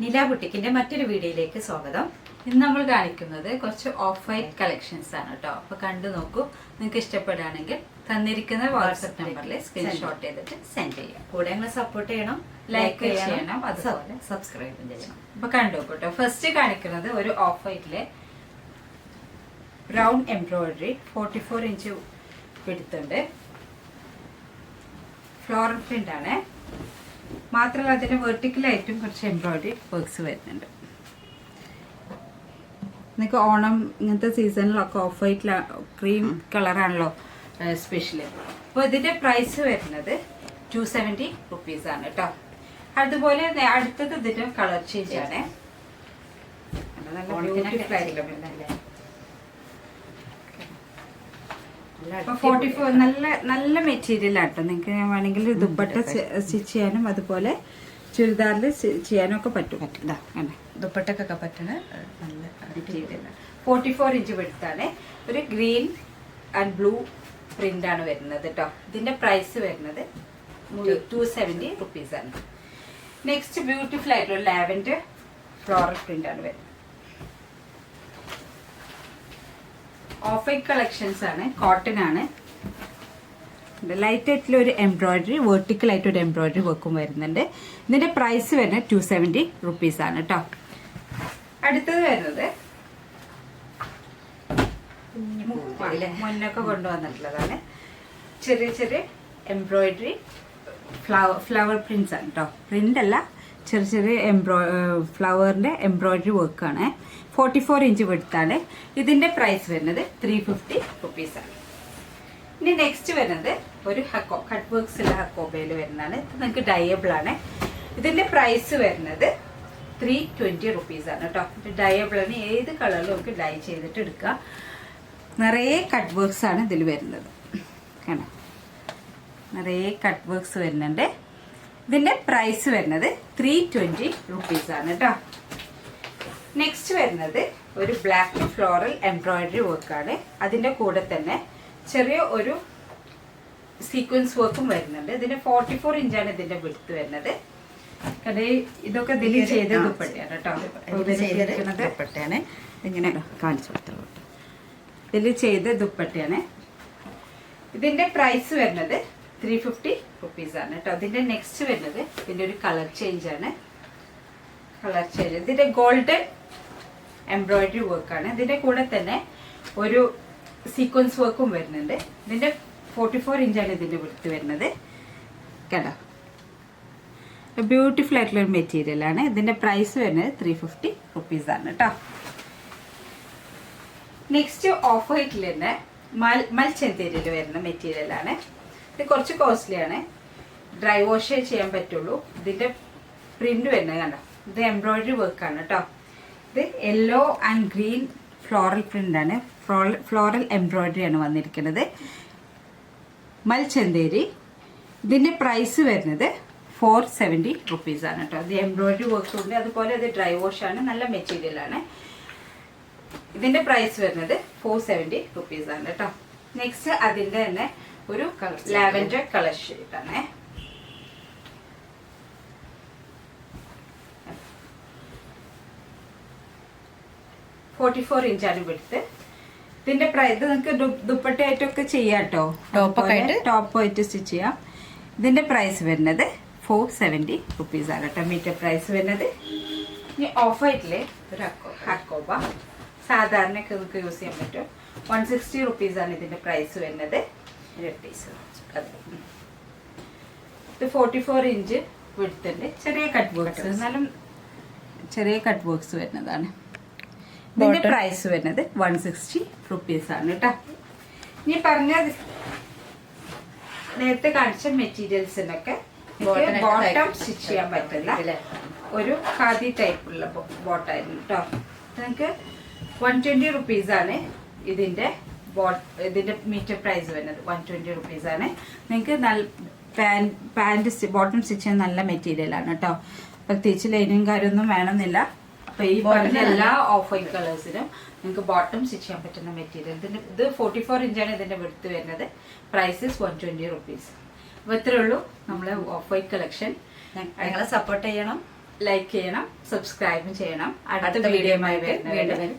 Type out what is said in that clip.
നില ബുട്ടിക്കിന്റെ മറ്റൊരു വീഡിയോയിലേക്ക് സ്വാഗതം. ഇന്ന് നമ്മൾ കാണിക്കുന്നത് കുറച്ച് ഓഫ് വൈറ്റ് കളക്ഷൻസ് ആണ് കേട്ടോ. അപ്പൊ കണ്ടു നോക്കൂ. നിങ്ങൾക്ക് ഇഷ്ടപ്പെടുകയാണെങ്കിൽ തന്നിരിക്കുന്ന വാട്സ്ആപ്പ് നമ്പറിൽ സ്ക്രീൻഷോട്ട് ചെയ്തിട്ട് സെൻഡ് ചെയ്യാം. കൂടെ ഞങ്ങളെ സപ്പോർട്ട് ചെയ്യണം, ലൈക്ക് ചെയ്യണം, അതുപോലെ സബ്സ്ക്രൈബ് ചെയ്യണം. അപ്പൊ കണ്ടു കേട്ടോ. ഫസ്റ്റ് കാണിക്കുന്നത് ഒരു ഓഫ് വൈറ്റിലെ ബ്രൗൺ എംബ്രോയിഡറി 44 ഇഞ്ച് എടുത്തുണ്ട്. ഫ്ലോറൽ പ്രിന്റ് ആണ്. മാത്രമല്ല അതിന് വെർട്ടിക്കലായിട്ടും കുറച്ച് എംബ്രോയിഡറി വർക്ക്സ് വരുന്നുണ്ട്. നിങ്ങൾക്ക് ഓണം ഇങ്ങനത്തെ സീസണിലൊക്കെ ഓഫ് വൈറ്റ് ക്രീം കളറാണല്ലോ സ്പെഷ്യൽ. അപ്പോൾ ഇതിന്റെ പ്രൈസ് വരുന്നത് 270 റുപ്പീസ് ആണ് കേട്ടോ. അതുപോലെ അടുത്തത് ഇതിന്റെ കളർ ചേഞ്ച് ആണ്. അപ്പൊ 44 നല്ല മെറ്റീരിയൽ ആട്ടോ. നിങ്ങൾക്ക് വേണമെങ്കിൽ ദുപ്പട്ട സ്റ്റിച്ച് ചെയ്യാനും അതുപോലെ ചുരിദാറിൽ ചെയ്യാനും ഒക്കെ പറ്റും. ദുപ്പട്ടക്കൊക്കെ പറ്റുന്ന നല്ല മെറ്റീരിയൽ 44 ഇഞ്ച് വെടുത്താണ്. ഒരു ഗ്രീൻ ആൻഡ് ബ്ലൂ പ്രിന്റ് ആണ് വരുന്നത് കേട്ടോ. ഇതിന്റെ പ്രൈസ് വരുന്നത് 270 റുപ്പീസ് ആണ്. നെക്സ്റ്റ് ബ്യൂട്ടിഫുൾ ആയിട്ടുള്ള ലാവൻഡർ ഫ്ലോറൽ പ്രിന്റ് ആണ് വരുന്നത്. ഓഫ് വൈറ്റ് കളക്ഷൻസ് ആണ്. കോട്ടൺ ആണ്. ലൈറ്റ് ആയിട്ടുള്ള ഒരു എംബ്രോയിഡറി, വെർട്ടിക്കൽ ആയിട്ട് ഒരു എംബ്രോയിഡറി വർക്കും വരുന്നുണ്ട്. ഇതിന്റെ പ്രൈസ് വരുന്നത് 270 റുപ്പീസ് ആണ് കേട്ടോ. അടുത്തത് വരുന്നത് മുന്നൊക്കെ കൊണ്ടുവന്നിട്ടുള്ളതാണ്. ചെറിയ ചെറിയ എംബ്രോയിഡറി ഫ്ലവർ പ്രിന്റ്സ് ആണ് കേട്ടോ. പ്രിന്റ് അല്ല, ചെറിയ ചെറിയ ഫ്ലവറിന്റെ എംബ്രോയിഡറി വർക്കാണ്. 44 ഇഞ്ച് വെടുത്താണ്. ഇതിന്റെ പ്രൈസ് വരുന്നത് 350 റുപ്പീസ് ആണ്. ഇനി നെക്സ്റ്റ് വരുന്നത് ഒരു കട്ട് വർക്ക്സ് ഉള്ള ഹക്കോബയിൽ വരുന്നതാണ്. ഇത് നിങ്ങൾക്ക് ഡയബിൾ ആണ്. ഇതിന്റെ പ്രൈസ് വരുന്നത് 320 റുപ്പീസ് ആണ് കേട്ടോ. ഡയബിൾ ആണ്. ഏത് കളറിലും നമുക്ക് ഡൈ ചെയ്തിട്ട് എടുക്കാം. നിറയെ കട്ട് വർക്ക്സ് ആണ് ഇതിൽ വരുന്നത്. കാണാം, നിറയെ കട്ട് വർക്ക്സ് വരുന്നുണ്ട്. ഇതിന്റെ പ്രൈസ് വരുന്നത് 320 റുപ്പീസ് ആണ് കേട്ടോ. നെക്സ്റ്റ് വരുന്നത് ഒരു ബ്ലാക്ക് ഫ്ലോറൽ എംബ്രോയിഡറി വർക്കാണ്. അതിന്റെ കൂടെ തന്നെ ചെറിയ ഒരു സീക്വൻസ് വർക്കും വരുന്നുണ്ട്. ഇതിന്റെ 44 ഇഞ്ചാണ് ഇതിന്റെ വിഡ്ത്ത് വരുന്നത്. ഇതൊക്കെ ഇതിൽ ചെയ്ത ദുപ്പട്ടയാണ് കേട്ടോ. ദുപ്പട്ടയാണ് ഇങ്ങനെ കാണിച്ചു കൊടുത്തുള്ളൂ. ഇതിൽ ചെയ്ത ദുപ്പട്ടയാണ്. ഇതിന്റെ പ്രൈസ് വരുന്നത് 350 റുപ്പീസ് ആണ് കേട്ടോ. ഇതിന്റെ നെക്സ്റ്റ് വരുന്നത് ഇതിന്റെ ഒരു കളർ ചേഞ്ച് ആണ്. കളർ ചേഞ്ച് ഇതിന്റെ ഗോൾഡൻ എംബ്രോയിഡറി വർക്കാണ്. ഇതിന്റെ കൂടെ തന്നെ ഒരു സീക്വൻസ് വർക്കും വരുന്നുണ്ട്. ഇതിന്റെ 44 ഇഞ്ചാണ് ഇതിന്റെ വിഡ്ത്ത് വരുന്നത്. കേട്ടോ, ബ്യൂട്ടിഫുൾ ആയിട്ടുള്ള ഒരു മെറ്റീരിയൽ ആണ്. ഇതിന്റെ പ്രൈസ് വരുന്നത് 350 റുപ്പീസ് ആണ് കേട്ടോ. നെക്സ്റ്റ് ഓഫ് വൈറ്റിൽ തന്നെ മൽച്ചന്തേരിയിൽ വരുന്ന മെറ്റീരിയൽ ആണ്. ഇത് കുറച്ച് കോസ്റ്റ്ലി ആണ്. ഡ്രൈ വാഷ് ചെയ്യാൻ പറ്റുള്ളൂ. ഇതിന്റെ പ്രിന്റ് വരുന്നത് കണ്ടോ. ഇത് എംബ്രോയിഡറി വർക്കാണ് കേട്ടോ. ഇത് yellow and green floral print ആണ്. ഫ്ലോറൽ എംബ്രോയിഡറി ആണ് വന്നിരിക്കുന്നത്. മൽച്ചന്തേരി. ഇതിന്റെ പ്രൈസ് വരുന്നത് 470 റുപ്പീസ് ആണ് കേട്ടോ. ഇത് എംബ്രോയിഡറി വർക്ക്സ് ഉണ്ട്. അതുപോലെ ഇത് ഡ്രൈ വാഷ് ആണ്. നല്ല മെറ്റീരിയൽ ആണ്. ഇതിന്റെ പ്രൈസ് വരുന്നത് 470 റുപ്പീസ് ആണ് കേട്ടോ. നെക്സ്റ്റ് അതിന്റെ തന്നെ ഒരു ലാവൻഡർ കളർ ഷെയ്ഡ് ആണ്. $44 ഇഞ്ചാണ് വിടുത്ത്. ഇതിന്റെ പ്രൈസ് നിങ്ങൾക്ക് ദുപ്പട്ടയായിട്ടൊക്കെ ചെയ്യാം കേട്ടോ. ടോപ്പായിട്ട് സ്റ്റിച്ച് ചെയ്യാം. ഇതിന്റെ പ്രൈസ് വരുന്നത് 470 റുപ്പീസ് ആണ് കേട്ടോ. മീറ്റർ പ്രൈസ് വരുന്നത്. ഇനി ഓഫ് വൈറ്റില് ഒരു ഹക്കോബ സാധാരണയൊക്കെ നമുക്ക് യൂസ് ചെയ്യാൻ പറ്റും. 160 റുപ്പീസ് ആണ് ഇതിന്റെ പ്രൈസ് വരുന്നത്. ഇത് 44 ഇഞ്ച് വിടുത്തുണ്ട്. ചെറിയ കട്ട് വർക്ക്സ്, എന്നാലും ചെറിയ കട്ട് വർക്ക്സ് വരുന്നതാണ്. ഇതിന്റെ പ്രൈസ് വരുന്നത് 160 റുപ്പീസ് ആണ് കേട്ടോ. ഇനി പറഞ്ഞ നേരത്തെ കാണിച്ച മെറ്റീരിയൽസിനൊക്കെ ബോട്ടം സ്റ്റിച്ച് ചെയ്യാൻ പറ്റില്ല. ഒരു ഖാദി ടൈപ്പുള്ള ബോട്ടായിരുന്നു കേട്ടോ. നിങ്ങൾക്ക് 120 റുപ്പീസ് ആണ് ഇതിന്റെ മീറ്റർ പ്രൈസ് വരുന്നത്. 120 റുപ്പീസ് ആണ്. നിങ്ങൾക്ക് പാൻറ് ബോട്ടം സ്റ്റിച്ച് ചെയ്യാൻ നല്ല മെറ്റീരിയൽ ആണ് കേട്ടോ. പ്രത്യേകിച്ച് ലൈനിങ് കാര്യമൊന്നും വേണമെന്നില്ല. അപ്പൊ ഈ പറഞ്ഞ എല്ലാ ഓഫ് വൈറ്റ് കളേഴ്സിനും നിങ്ങൾക്ക് ബോട്ടം സ്റ്റിച്ച് ചെയ്യാൻ പറ്റുന്ന മെറ്റീരിയൽ. ഇത് 44 ഇഞ്ചാണ് ഇതിന്റെ വിഡ്ത്ത് വരുന്നത്. Price 120 rupees. അപ്പൊ ഇത്രേ ഉള്ളൂ നമ്മളെ ഓഫ് വൈറ്റ് കളക്ഷൻ. ഞങ്ങളെ സപ്പോർട്ട് ചെയ്യണം, ലൈക്ക് ചെയ്യണം, സബ്സ്ക്രൈബും ചെയ്യണം. അടുത്ത അടുത്ത വീഡിയോയുമായി വീഡിയോയുമായി വീണ്ടും വരും.